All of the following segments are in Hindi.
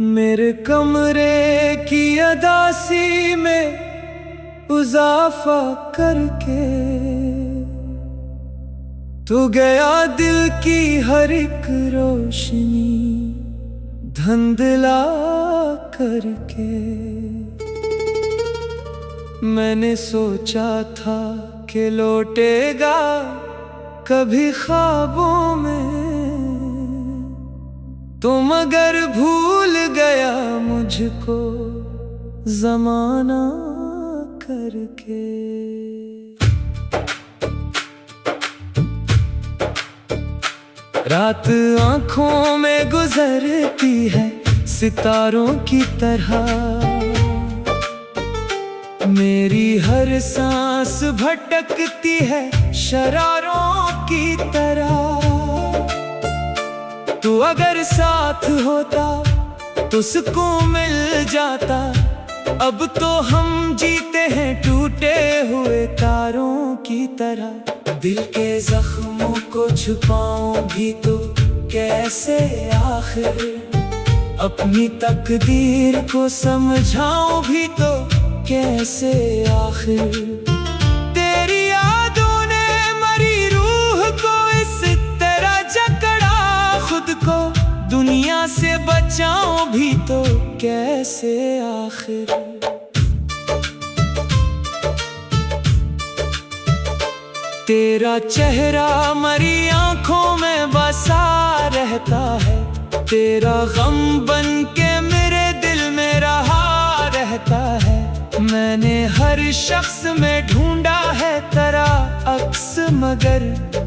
मेरे कमरे की अदासी में इजाफा करके तू गया दिल की हर एक रोशनी धुंधला करके। मैंने सोचा था कि लौटेगा कभी ख्वाबों में, तो मगर भूल गया मुझको ज़माना करके। रात आँखों में गुजरती है सितारों की तरह, मेरी हर सांस भटकती है शरारों की तरह। तू अगर साथ होता तो सुकून मिल जाता, अब तो हम जीते हैं टूटे हुए तारों की तरह। दिल के जख्मों को छुपाऊं भी तो कैसे, आखिर अपनी तकदीर को समझाऊं भी तो कैसे, आखिर तेरी यादों ने मरी रूह को इस तरह जकड़ा, खुद को दुनिया से बचाऊं भी तो कैसे, आखिर तेरा चेहरा मरी आंखों में बसा रहता है, तेरा गम बन के मेरे दिल में रहा रहता है। मैंने हर शख्स में ढूंढा है तेरा अक्स, मगर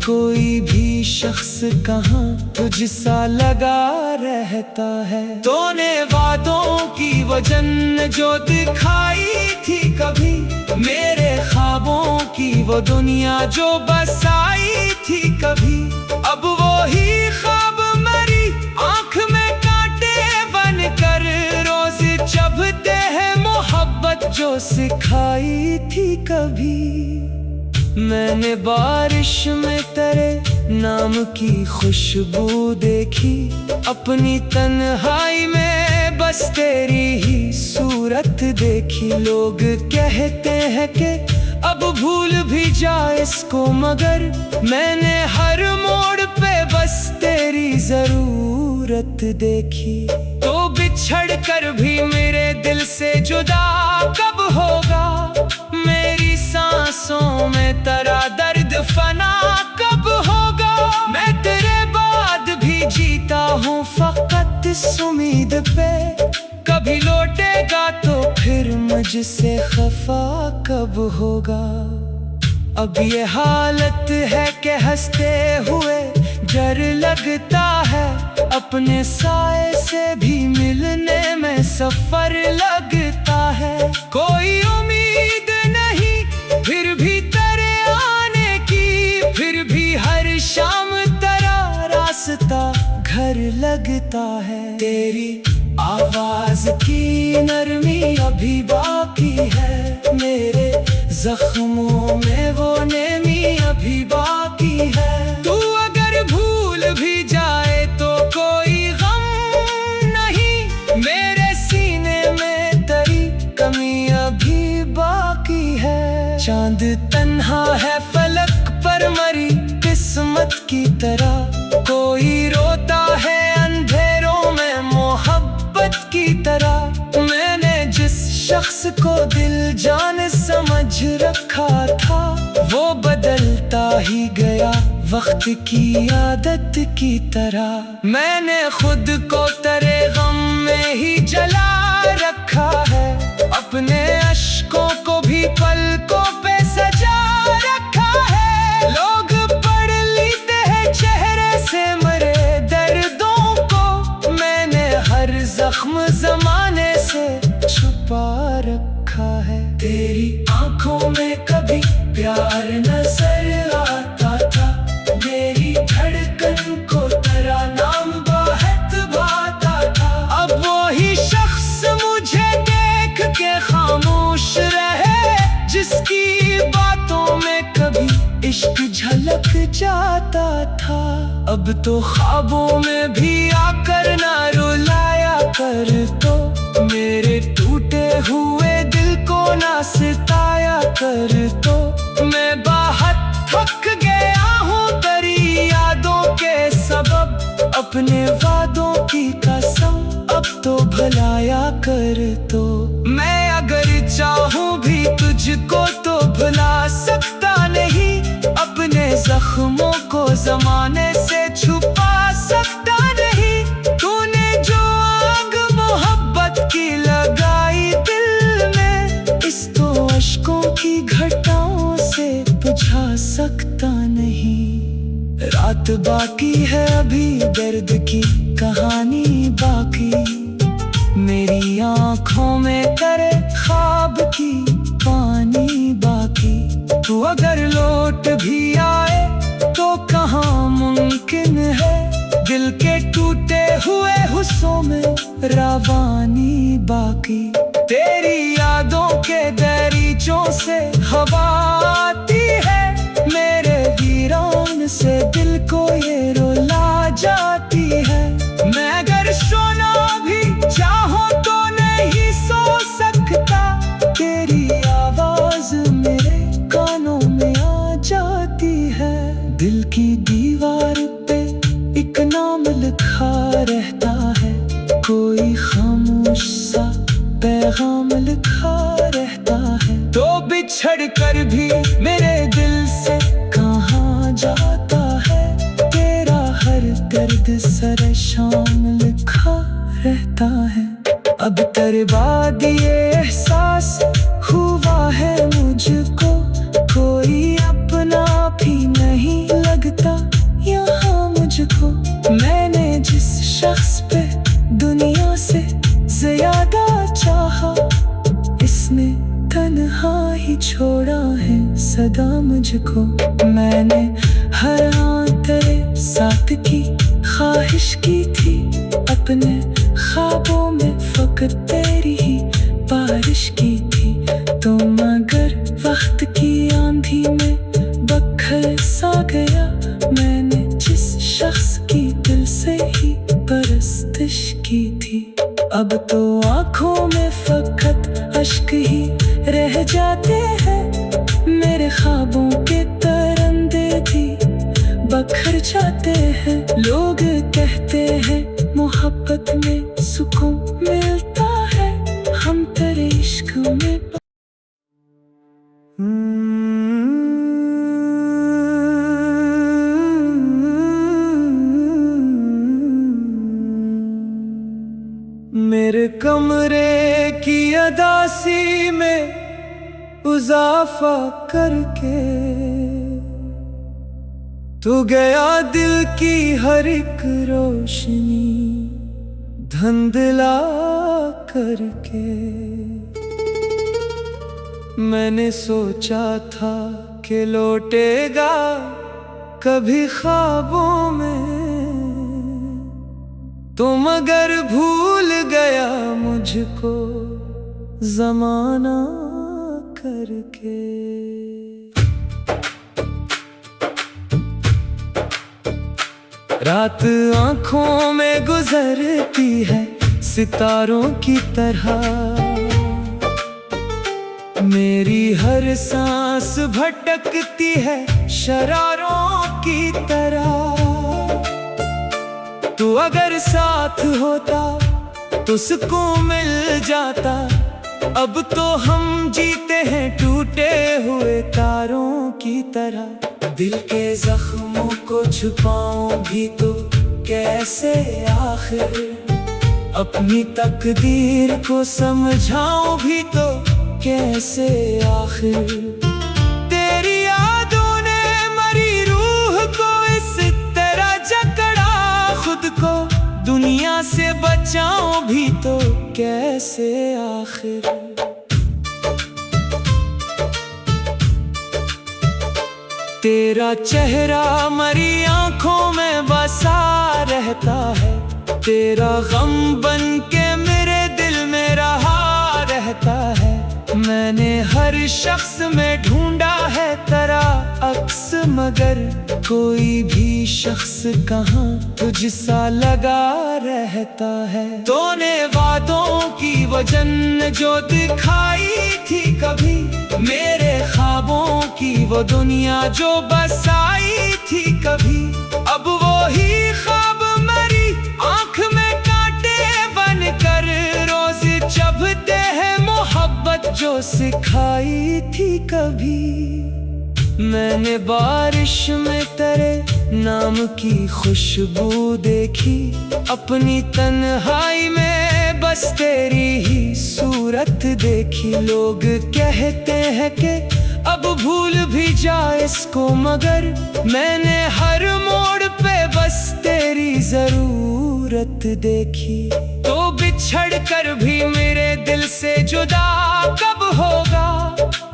कोई भी शख्स कहाँ तुझसा लगा रहता है। तूने वादों की वो जन्नत जो दिखाई थी कभी, मेरे ख्वाबों की वो दुनिया जो बसाई थी कभी, अब वो ही ख्वाब मरी आँख में कांटे बनकर रोज चुभते हैं मोहब्बत जो सिखाई थी कभी। मैंने बारिश में तेरे नाम की खुशबू देखी, अपनी तन्हाई में बस तेरी ही सूरत देखी। लोग कहते हैं कि अब भूल भी जाए इसको, मगर मैंने हर मोड़ पे बस तेरी जरूरत देखी। तो बिछड़ कर भी मेरे दिल से जुदा कब होगा, मेरी सांसों में तेरा दर्द फना कब होगा। मैं तेरे बाद भी जीता हूँ फकत इस उम्मीद पे, कभी लौटेगा तो फिर मुझसे खफा कब होगा। अब ये हालत है कि हंसते हुए डर लगता है, अपने साए से भी मिलने में सफर लगता है। कोई उम्मीद नहीं फिर भी तेरे आने की, फिर भी हर शाम तेरा रास्ता घर लगता है। तेरी आवाज की नरमी अभी बाकी है, मेरे जख्मों में वो नेमी अभी बाकी है। तू अगर भूल भी जाए तो कोई गम नहीं, मेरे सीने में तेरी कमी अभी बाकी है। चांद तन्हा है फलक पर मरी किस्मत की तरह, कोई रोता है अंधेरों में मोहब्बत की तरह। मैंने जिस शख्स को दिल जान समझ रखा था, वो बदलता ही गया वक्त की आदत की तरह। मैंने खुद को तेरे गम में ही जला रखा है, अपने अश्कों को भी पलकों पे सजा रखा है। लोग पढ़ लेते हैं चेहरे से मरे दर्दों को, मैंने हर जख्म जमाने से छुपा रखा है। तेरी आंखों में कभी प्यार नजर आता था, मेरी धड़कन को तेरा नाम बहुत भाता था। अब वो ही शख्स मुझे देख के खामोश रहे, जिसकी जाता था। अब तो ख्वाबों में भी आकर ना रुलाया कर, तो मेरे टूटे हुए दिल को ना सताया कर। तो मैं बहुत थक गया हूँ तेरी यादों के सबब, अपने वादों की कसम अब तो भुलाया कर। तो मैं अगर चाहूँ भी तुझको तो भुला सकता नहीं, अपने जख्मों को जमाने से छुपा सकता नहीं। तूने जो आग मोहब्बत की लगाई दिल में, इस तो अश्कों की घटाओं से बुझा सकता नहीं। रात बाकी है अभी दर्द की कहानी बाकी, मेरी आँखों में तेरे ख्वाब की पानी बाकी। तू अगर लौट भी आए तो कहाँ मुमकिन है, दिल के टूटे हुए हिस्सों में रवानी बाकी। तेरी यादों के दरीचों से हवा आती है, मेरे वीरान से दिल को ये रुला जाती है। मैं अगर सोना भी चाहूं तो नहीं सो सकता, तेरी आवाज मेरे कानों में आ जाती है। दिल की दीवार पे एक नाम लिखा रहता है, कोई खामोश सा पैगाम लिखा रहता है। तो बिछड़ कर भी मेरे दिल से कहाँ जाता है, तेरा हर दर्द सरे शाम लिखा रहता है। अब तेरे बाद ये एहसास हुआ है मुझको, कोई अपना भी नहीं लगता यहाँ मुझको। मैंने जिस शख्स पे दुनिया से ज्यादा चाहा, इसने तन्हा ही छोड़ा है सदा मुझको। मैंने हर आन तेरे साथ की ख्वाहिश की थी, अपने ख्वाबों में फकत तेरी ही बारिश की थी। तो मगर वक्त की आंधी में बखर सा गया, मैंने जिस शख्स की दिल से ही परस्तिश की थी। अब तो आँखों में फकत अश्क ही रह जाते हैं, मेरे ख्वाबों के तरंदे भी बखर जाते हैं। लोग कहते हैं मोहब्बत में सुकून मिलता है, हम तेरे इश्क में मेरे कमरे की अदासी में इजाफा करके, तू गया दिल की हर एक रोशनी धुंधला करके। मैंने सोचा था कि लौटेगा कभी ख्वाबों में, तो मगर भूल गया मुझको जमाना करके। रात आँखों में गुजरती है सितारों की तरह, मेरी हर सांस भटकती है शरारों की तरह। तू अगर साथ होता तो सुकून मिल जाता, अब तो हम जीते हैं टूटे हुए तारों की तरह। दिल के जख्मों को छुपाऊं भी तो कैसे आखिर, अपनी तकदीर को समझाऊं भी तो कैसे आखिर। तेरी यादों ने मरी रूह को इस तरह जकड़ा, खुद को दुनिया से बचाऊं भी तो कैसे आखिर। तेरा चेहरा मरी आँखों में बसा रहता है, तेरा गम बन के मेरे दिल में रहा रहता है। मैंने हर शख्स में ढूंढा है तेरा अक्स, मगर कोई भी शख्स कहाँ तुझसा लगा रहता है। तूने वादों की वो जन्नत जो दिखाई थी कभी, मेरे ख्वाबों की वो दुनिया जो बसाई थी कभी, अब वो ही ख्वाब मेरी आंख में कांटे बनकर रोज चुभते हैं। मोहब्बत जो सिखाई थी कभी, मैंने बारिश में तेरे नाम की खुशबू देखी, अपनी तन्हाई में बस तेरी ही सूरत देखी। लोग कहते हैं कि अब भूल भी जाए इसको, मगर मैंने हर मोड़ पे बस तेरी जरूरत देखी। तो बिछड़ कर भी मेरे दिल से जुदा कब होगा,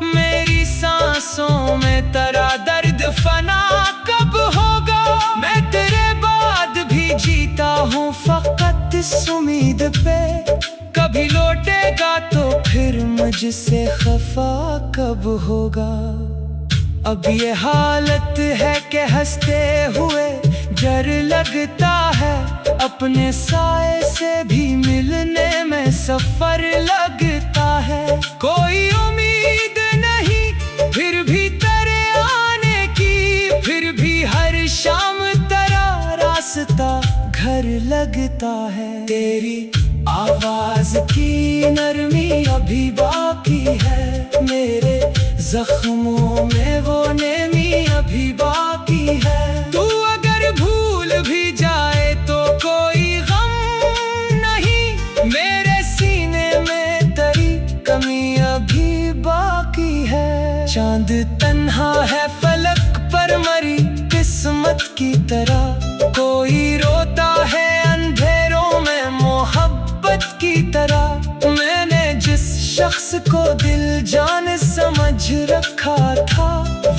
मेरी सांसों में तेरा दर्द फना कब होगा। मैं तेरे बाद भी जीता हूँ फकत इस उम्मीद पे, कभी लौटेगा तो फिर मुझसे खफा कब होगा। अब ये हालत है कि हंसते हुए डर लगता है, अपने साए से भी मिलने में सफर लगता है। कोई उम्मीद नहीं फिर भी तेरे आने की, फिर भी हर शाम तेरा रास्ता घर लगता है। तेरी आवाज की नरमी अभी बाकी है, मेरे जख्मों में वो नेमी अभी बाकी है। तू अगर भूल भी जाए तो कोई गम नहीं, मेरे सीने में तेरी कमी अभी बाकी है। चांद तन्हा है फलक पर मरी किस्मत की तरह, कोई रोता है अंधेरों में मोहब्बत की तरह। मैंने जिस शख्स को दिल जान समझ रखा था,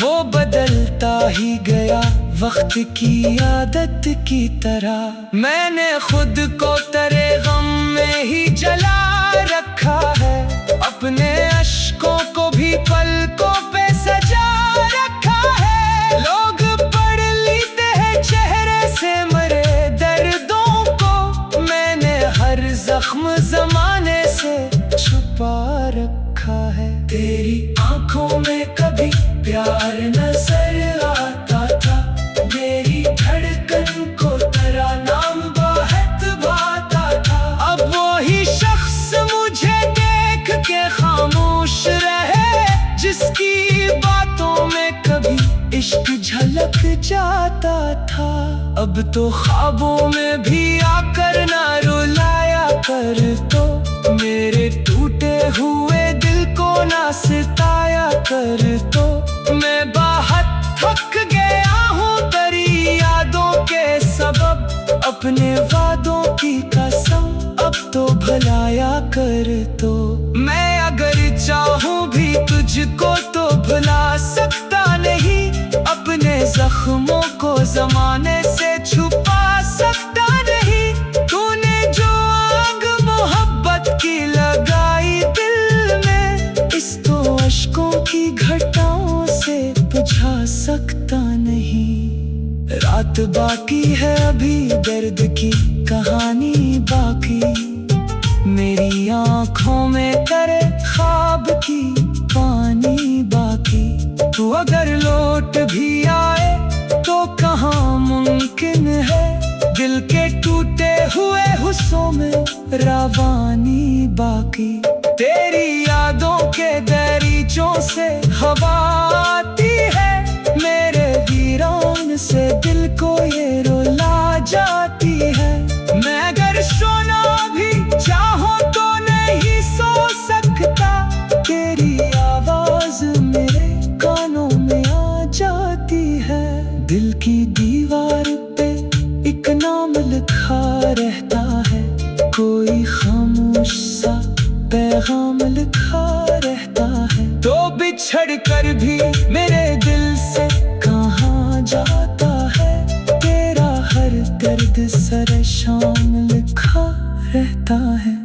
वो बदलता ही गया वक्त की आदत की तरह। मैंने खुद को तेरे गम में ही जला रखा है, अपने अश्कों को भी पलकों पे सजा रखा है। लोग पढ़ लेते हैं चेहरे से मरे दर्दों को, मैंने हर जख्म जमाने से छुपा रखा है। तेरी आंखों में कभी प्यार नजर आता था, मेरी धड़कन को तेरा नाम बहुत भाता था। अब वही शख्स मुझे देख के खामोश रहे, जिसकी बातों में कभी इश्क झलक जाता था। अब तो ख्वाबों में भी आकर ना रुलाया कर, तो मेरे टूटे हुए दिल को ना सताया कर। तो मैं बहुत थक गया हूँ तेरी यादों के सबब, अपने वादों की कसम अब तो भुलाया कर। तो मैं अगर चाहूँ भी तुझको तो भुला सकता नहीं, अपने जख्मों को जमाने से छुपा सकता नहीं। तूने जो आग मोहब्बत की लगाई दिल में, इस तो अश्कों की घटाओं से बुझा सकता नहीं। रात बाकी है अभी दर्द की कहानी बाकी, मेरी आंखों में तेरे ख्वाब की पानी बाकी। तू अगर लौट भी आए तो कहाँ मुमकिन है, दिल के टूटे हुए हुस्सों में रवानी बाकी। तेरी यादों के दरीचों से हवा आती है, मेरे वीरान से दिल को ये रुला जाती है। मैं अगर सोना भी चाहूं तो नहीं सो सकता, तेरी आवाज मेरे कानों में आ जाती है। दिल की दीवार पे एक नाम लिखा रहता है, कोई खामोश सा पैगाम लिखा रहता है। तो बिछड़ कर भी मेरे दिल से कहाँ जाता है, तेरा हर दर्द सर शाम लिखा रहता है।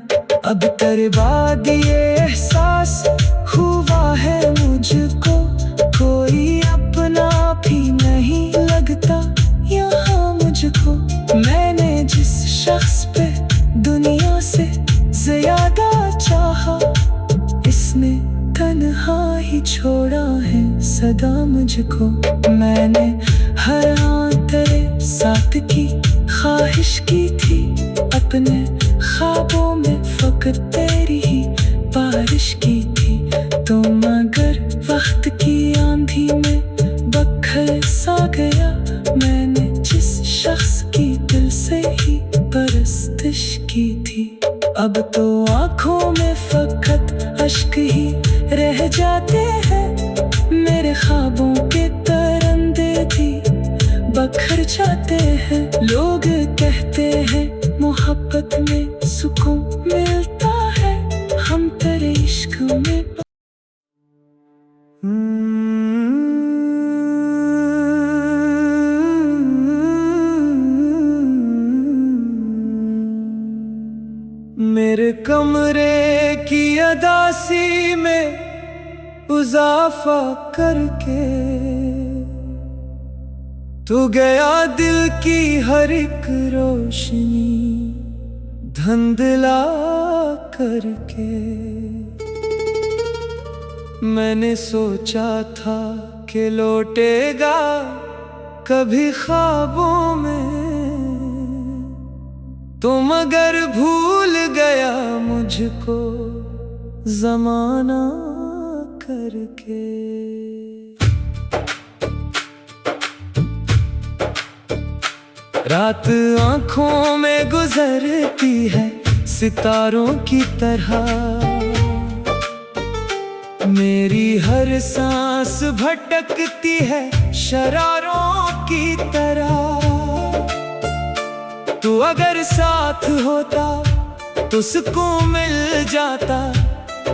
अब तेरे बाद ये एहसास हुआ तन्हा ही छोड़ा है सदा मुझको। मैंने हर आन तेरे साथ की ख्वाहिश की थी, अपने ख्वाबों में फकत तेरी ही बारिश की थी। तुम अगर वक्त की आंधी में बखर सा गया, मैंने जिस शख्स की दिल से ही परस्तिश की थी। अब तो आँखों में फकत अश्क ही रह जाते हैं, मेरे ख्वाबों के तरंदे भी बखर जाते हैं। लोग कहते हैं मोहब्बत में सुकून मिलता है, हम तेरे इश्क में मेरे कमरे की अदासी में इजाफा करके तू गया दिल की हर एक रोशनी धुंधला करके। मैंने सोचा था कि लौटेगा कभी ख्वाबों में, तुम अगर भूल गया मुझको ज़माना करके। रात आँखों में गुजरती है सितारों की तरह, मेरी हर सांस भटकती है शरारों की तरह। तू अगर साथ होता तो सुकून मिल जाता,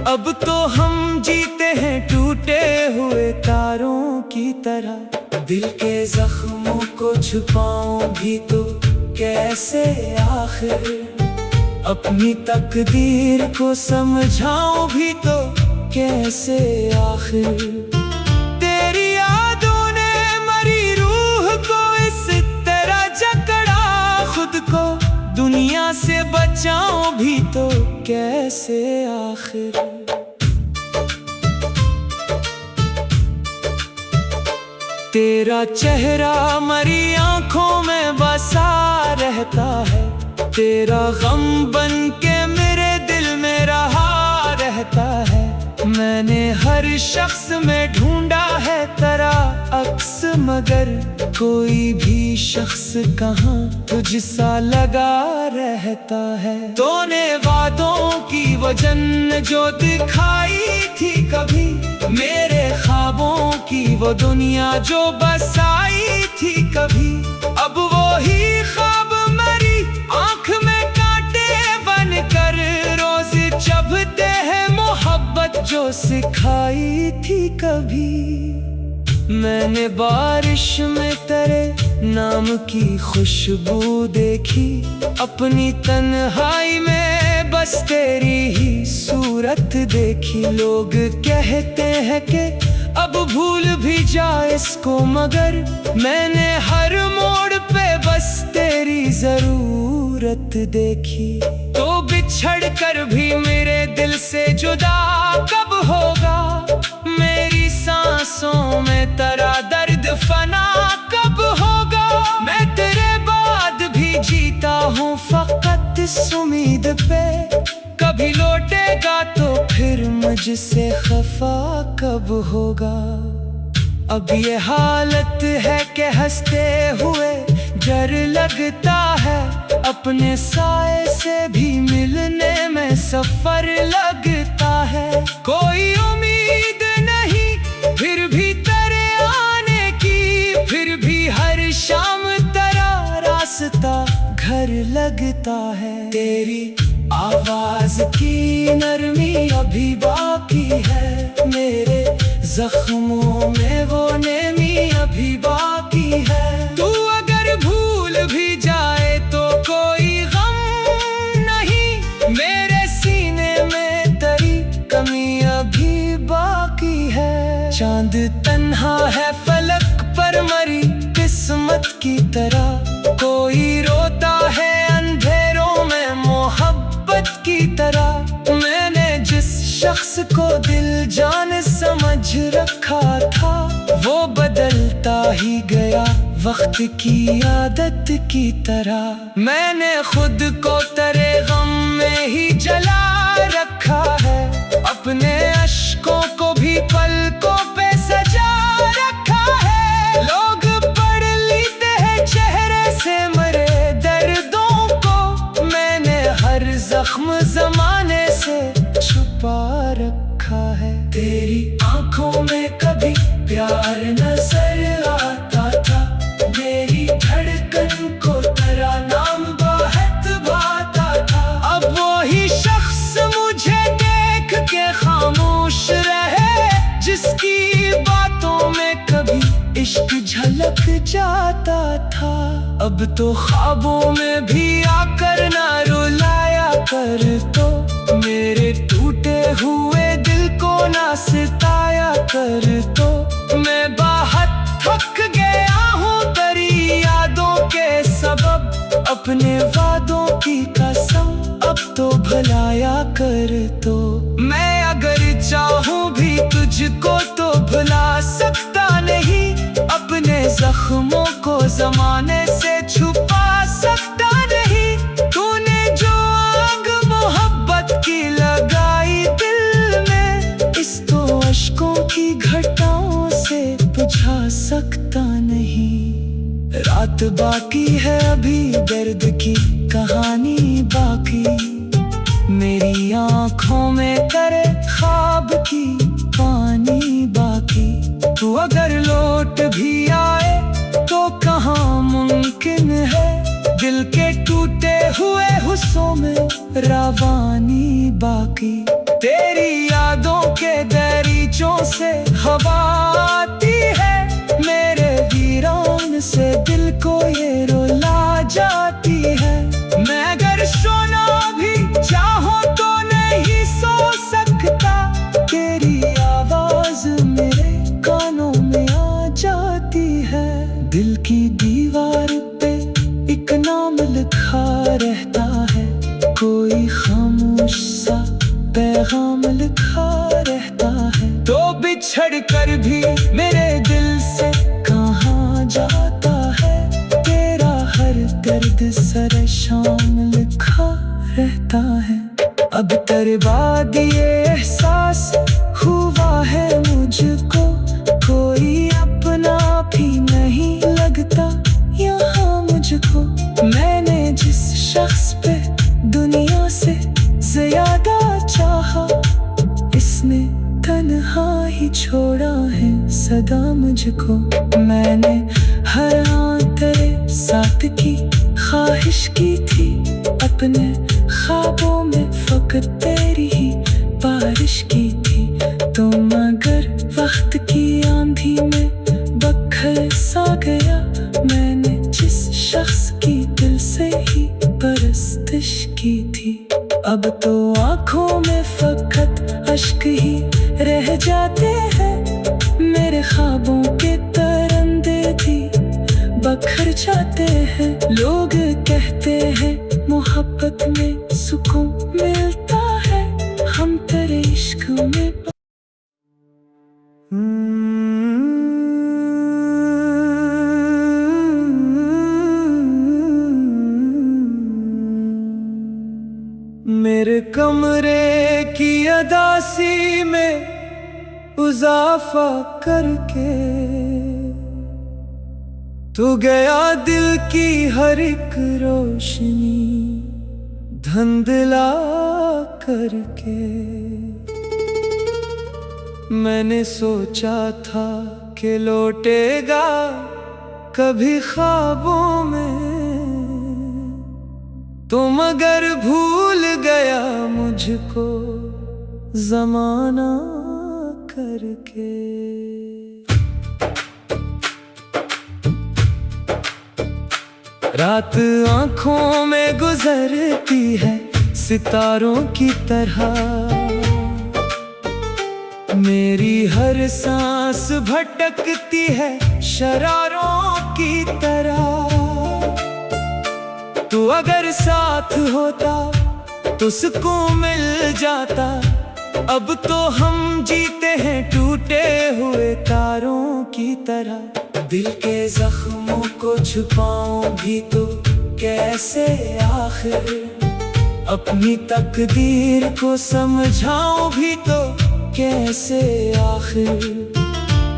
अब तो हम जीते हैं टूटे हुए तारों की तरह। दिल के जख्मों को छुपाऊं भी तो कैसे, आखिर अपनी तकदीर को समझाऊं भी तो कैसे, आखिर तेरी यादों ने मरी रूह को इस तरह जकड़ा, खुद को दुनिया से बचाऊं भी तो कैसे, आखिर तेरा चेहरा मरी आंखों में बसा रहता है, तेरा गम बन के मेरे दिल में रहा रहता है। मैंने हर शख्स में ढूंढा है तेरा अक्स, मगर कोई भी शख्स कहाँ तुझसा लगा रहता है। तूने वादों की वो जन्नत जो दिखाई थी कभी, मेरे ख्वाबों की वो दुनिया जो बसाई थी कभी, अब वो ही ख्वाब मेरी आँख में कांटे बनकर रोज चुभते हैं। मोहब्बत जो सिखाई थी कभी, मैंने बारिश में तेरे नाम की खुशबू देखी, अपनी तन्हाई में बस तेरी ही सूरत देखी। लोग कहते हैं कि अब भूल भी जाए इसको, मगर मैंने हर मोड़ पे बस तेरी जरूरत देखी। तो बिछड़ कर भी मेरे दिल से जुदा कब होगा, मेरी सांसों में तेरा दर्द फना कब होगा। मैं तेरे बाद भी जीता हूँ फकत इस उम्मीद पे, कभी लौटेगा तो फिर मुझसे खफा कब होगा। अब ये हालत है कि हंसते हुए डर लगता है, अपने साए से भी मिलने में सफर लगता है। कोई उम्मीद नहीं फिर भी तेरे आने की, फिर भी हर शाम तेरा रास्ता घर लगता है। तेरी आवाज की नरमी अभी बाकी है, मेरे जख्मों में वो नेमी अभी बाकी है। तू अगर भूल भी जाए तो कोई गम नहीं, मेरे सीने में तेरी कमी अभी बाकी है। चांद तन्हा है फलक पर मरी किस्मत की तरह, कोई रोता है अंधेरों में मोहब्बत की तरह। मैंने जिस शख्स जिसको दिल जान समझ रखा था, वो बदलता ही गया वक्त की आदत की तरह। मैंने खुद को तेरे गम में ही जला रखा है, अपने अश्कों को भी पलकों पे सजा रखा है। लोग पढ़ लेते हैं चेहरे से मरे दर्दों को, मैंने हर जख्म जमाने से छुपा रखा है। तेरी आंखों में कभी प्यार नजर आता था, मेरी धड़कन को तेरा नाम बहुत भाता था। अब वही शख्स मुझे देख के खामोश रहे, जिसकी बातों में कभी इश्क झलक जाता था। अब तो ख्वाबों में भी आकर ना रुलाया कर, तो मेरे टूटे हुए दिल को ना सताया कर। तो मैं बहुत थक गया हूँ तेरी यादों के सबब, अपने वादों की कसम अब तो भुलाया कर। तो मैं अगर चाहूँ भी तुझको तो भुला सकता नहीं, अपने जख्मों को जमाने से छुपा सकता नहीं। तूने जो आग मोहब्बत की लगाई दिल में, इस तो अश्कों की घटाओं से बुझा सकता नहीं। रात बाकी है अभी दर्द की कहानी बाकी, मेरी आंखों में तेरे ख्वाब की पानी बाकी। तू अगर लौट भी आए तो कहाँ मुमकिन है, दिल के टूटे हुए हुस्सों में रवानी बाकी। तेरी यादों के दरीचों से हवा आती है, मेरे वीरान से दिल को ये रुला जाती है। मैं अगर सोना भी चाहूं तो नहीं सो सकता, तेरी आवाज मेरे कानों में आ जाती है। दिल की दीवार पे एक नाम लिखा रहता है, कोई खामोश सा पैगाम लिखा रहता है। तो बिछड़ कर भी मेरे दिल से कहाँ जाता है, तेरा हर दर्द सरे शाम लिखा रहता है। अब तेरे बाद ये एहसास हुआ है मुझको, कोई अपना भी नहीं लगता यहाँ मुझको। मैंने जिस शख्स पे दुनिया से ज्यादा चाहा, इसने तन्हा ही छोड़ा है सदा मुझको। मैंने हर आन तेरे साथ की ख्वाहिश की थी, अपने ख्वाबों में फकत तेरी ही बारिश की थी। तुम अगर वक्त की आंधी में बखर सा गया, मैंने जिस शख्स की दिल से ही परस्तिश की थी। अब तो आँखों में फकत अश्क ही रह जाते हैं, मेरे ख्वाबों के तरंदे भी बखर जाते हैं। लोग कहते हैं मोहब्बत में सुकून मिलता है, हम तेरे इश्क में मेरे कमरे की अदासी में इजाफा करके तू गया दिल की हर एक रोशनी धुंधला करके। मैंने सोचा था कि लौटेगा कभी ख्वाबों में, तो मगर भूल गया मुझको जमाना करके। रात आँखों में गुजरती है सितारों की तरह, मेरी हर सांस भटकती है शरारों की तरह। तू अगर साथ होता तो सुकून मिल जाता, अब तो हम जीते हैं टूटे हुए तारों की तरह। दिल के जख्मों को छुपाऊं भी तो कैसे आखिर, अपनी तकदीर को समझाऊं भी तो कैसे आखिर।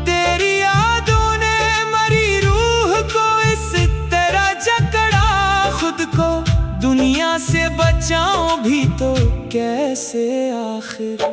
तेरी यादों ने मरी रूह को इस तरह जकड़ा, खुद को दुनिया से बचाऊं भी तो कैसे आखिर।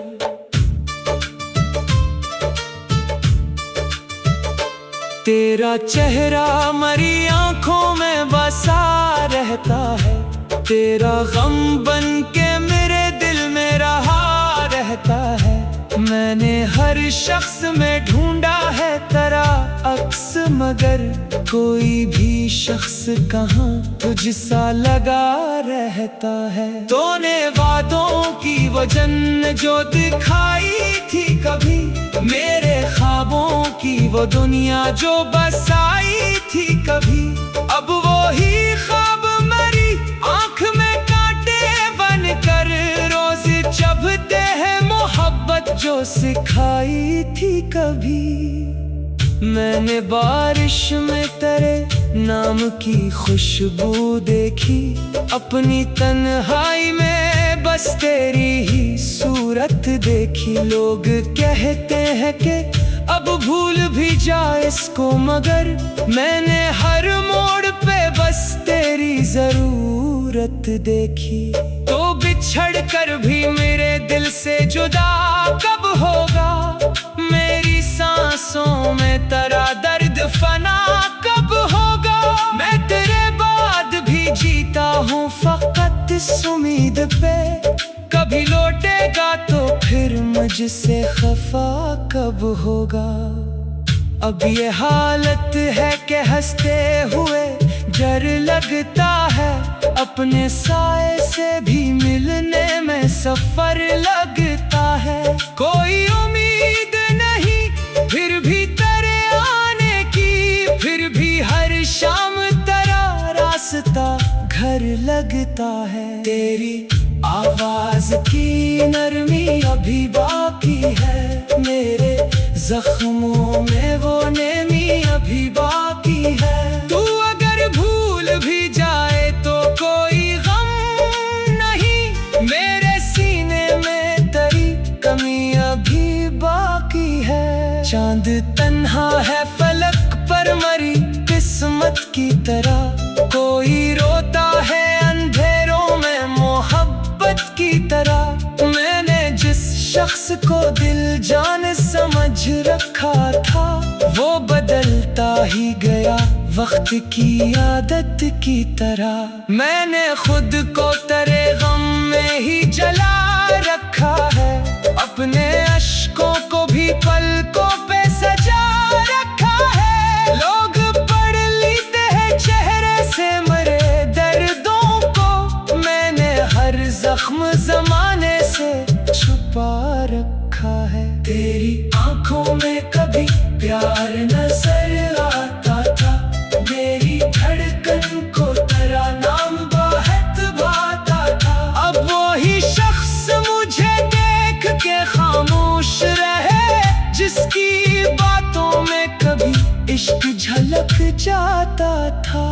तेरा चेहरा मरी आंखों में बसा रहता है, तेरा गम बन के मेरे दिल में रहा रहता है। मैंने हर शख्स में ढूंढा है तेरा अक्स, मगर कोई भी शख्स कहाँ तुझसा लगा रहता है। तूने वादों की वो जन्नत जो दिखाई थी कभी, मेरे ख्वाबों की वो दुनिया जो बसाई थी कभी, अब वो ही ख्वाब मरी आँख में कांटे बनकर रोज चुभते हैं। मोहब्बत जो सिखाई थी कभी, मैंने बारिश में तेरे नाम की खुशबू देखी, अपनी तन्हाई में बस तेरी ही सूरत देखी। लोग कहते हैं कि अब भूल भी जाए इसको, मगर मैंने हर मोड़ पे बस तेरी जरूरत देखी। तो बिछड़ कर भी मेरे दिल से जुदा कब होगा, मेरी सांसों में तेरा दर्द फना कब होगा। मैं तेरे बाद भी जीता हूँ फकत इस उम्मीद पे, कभी लौटेगा तो फिर मुझसे खफा कब होगा। अब ये हालत है कि हंसते हुए डर लगता है, अपने साए से भी मिलने में सफर लगता है। कोई उम्मीद नहीं फिर भी तेरे आने की, फिर भी हर शाम तेरा रास्ता घर लगता है। तेरी आवाज की नरमी अभी बाकी है, मेरे जख्मों में वो नेमी अभी बाकी है। तू अगर भूल भी जाए तो कोई गम नहीं, मेरे सीने में तेरी कमी अभी बाकी है। चांद तन्हा है फलक पर मरी किस्मत की तरह, कोई रोता है अंधेरों में मोहब्बत की तरह। मैंने जिस शख्स को दिल जान समझ रखा था, वो बदलता ही गया वक्त की आदत की तरह। मैंने खुद को तेरे गम में ही जला रखा है, अपने अश्कों को भी पलकों पे सजा रखा है। लोग पढ़ लेते हैं चेहरे से मरे दर्दों को, मैंने हर जख्म जमाने से छुपा रखा है। तेरी आंखों में कभी प्यार नजर आता था, मेरी धड़कन को तेरा नाम बहुत भाता था। अब वही शख्स मुझे देख के खामोश रहे, जिसकी बातों में कभी इश्क झलक जाता था।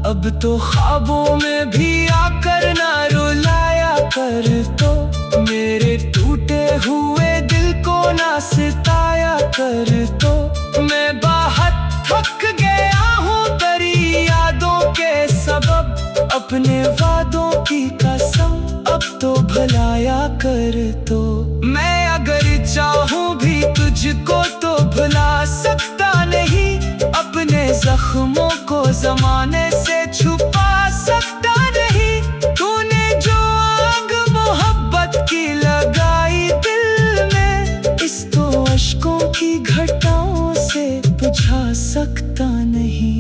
अब तो ख्वाबों में भी आकर ना रुलाया कर, तो मेरे टूटे हुए दिल को ना सताया कर। तो मैं बहुत थक गया हूँ तेरी यादों के सबब, अपने वादों की कसम अब तो भुलाया कर। तो मैं अगर चाहूँ भी तुझको तो भुला सकता नहीं, अपने जख्मों को जमाने से छुपा सकता नहीं। तूने जो आग मोहब्बत की लगाई दिल में, इस तो अश्कों की घटाओं से बुझा सकता नहीं।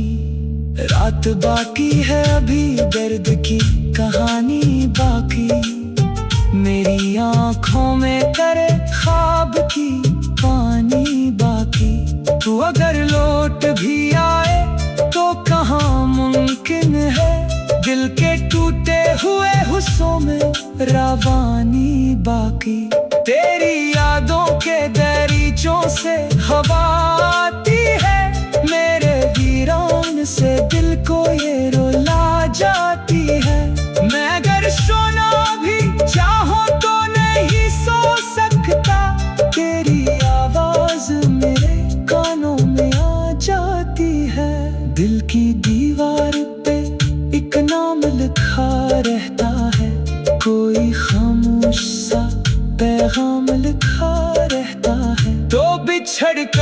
रात बाकी है अभी दर्द की कहानी बाकी, मेरी आँखों में तेरे ख्वाब की पानी बाकी। तू अगर लौट भी आए तो कहाँ मुमकिन है, दिल के टूटे हुए हुस्सों में रवानी बाकी। तेरी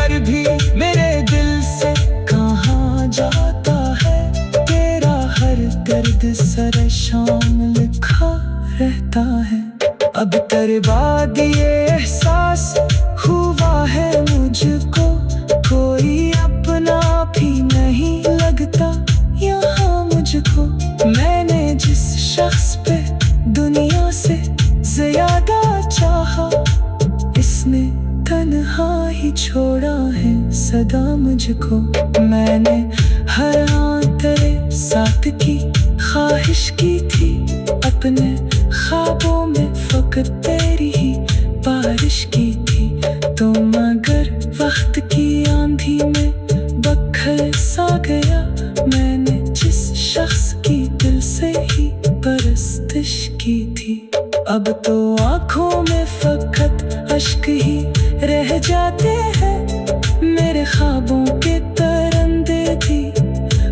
कर भी मेरे दिल से कहाँ जाता है। तेरा हर दर्द सर शाम लिखा रहता है। अब तेरे बाद ये एहसास हुआ है मुझको, कोई अपना भी नहीं लगता यहाँ मुझको। मैंने जिस शख्स पे दुनिया से ज्यादा चाहा, इसने तन्हा ही छोड़ा है सदा मुझको। मैंने हर आन तेरे साथ की ख्वाहिश की थी, अपने ख्वाबों में फकत तेरी ही बारिश की थी। तो मगर वक्त की आंधी में बखर सा गया, मैंने जिस शख्स की दिल से ही परस्तिश की थी। अब तो आँखों में फकत अश्क ही रह जाते हैं, मेरे ख्वाबों के तरंदे भी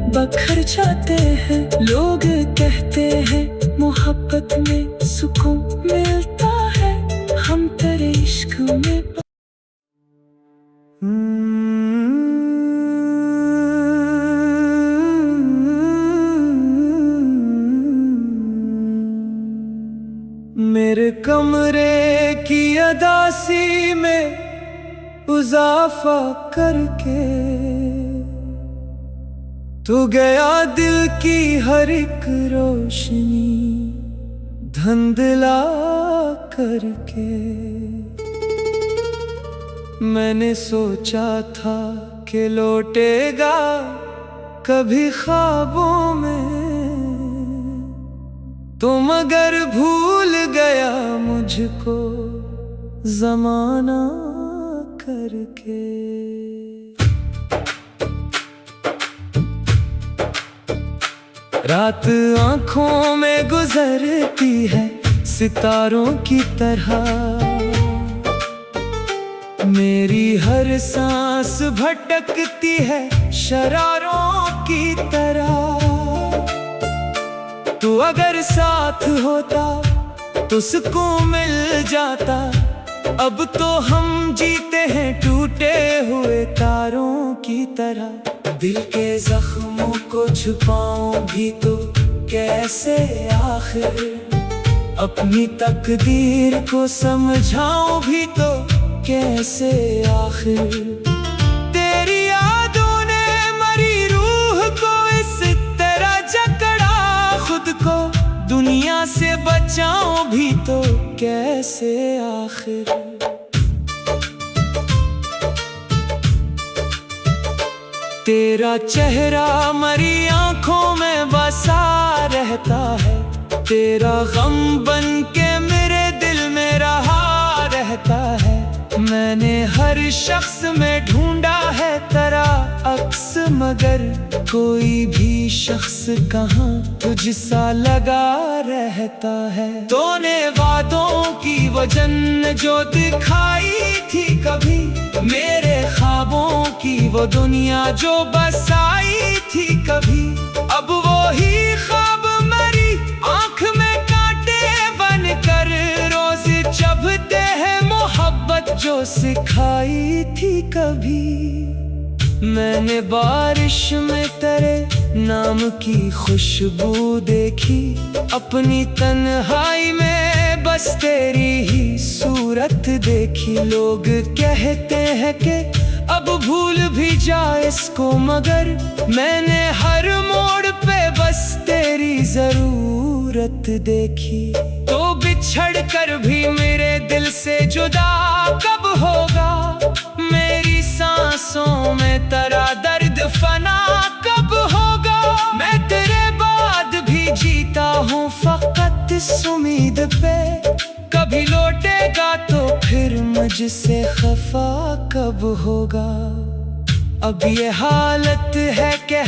बखर जाते हैं। लोग कहते हैं मोहब्बत में सुकून मिलता है, हम तेरे इश्क में मेरे कमरे की अदासी में इजाफा करके तू गया दिल की हर एक रोशनी धुंधला करके। मैंने सोचा था कि लौटेगा कभी ख्वाबों में, तो मगर भूल गया मुझको ज़माना करके। रात आँखों में गुजरती है सितारों की तरह, मेरी हर सांस भटकती है शरारों की तरह। तू अगर साथ होता तो सुकून मिल जाता, अब तो हम जीते हैं टूटे हुए तारों की तरह। दिल के जख्मों को छुपाऊं भी तो कैसे आखिर, अपनी तकदीर को समझाऊं भी तो कैसे आखिर। तेरी यादों ने मरी रूह को इस तरह जकड़ा, खुद को दुनिया से बचाऊं भी तो कैसे आखिर। तेरा चेहरा मरी आँखों में बसा रहता है, तेरा गम बन के मेरे दिल में रहा रहता है। मैंने हर शख्स में ढूंढा है तेरा अक्स, मगर कोई भी शख्स कहाँ तुझसा लगा रहता है। तूने वादों की वो जन्नत जो दिखाई थी कभी, मेरे ख्वाबों की वो दुनिया जो बसाई थी कभी, अब वो ही ख्वाब मरी आँख में कांटे बन कर रोज चुभते हैं। मोहब्बत जो सिखाई थी कभी, मैंने बारिश में तेरे नाम की खुशबू देखी, अपनी तन्हाई में बस तेरी ही सूरत देखी। लोग कहते हैं कि अब भूल भी जा इसको, मगर मैंने हर मोड़ पे बस तेरी जरूरत देखी। तो बिछड़ कर भी मेरे दिल से जुदा कब होगा, मेरी सांसों में तेरा दर्द फना कब होगा। मैं तेरे बाद भी जीता हूँ फकत इस उम्मीद पे, कभी लौटेगा तो फिर मुझसे खफा कब होगा। अब ये हालत है कि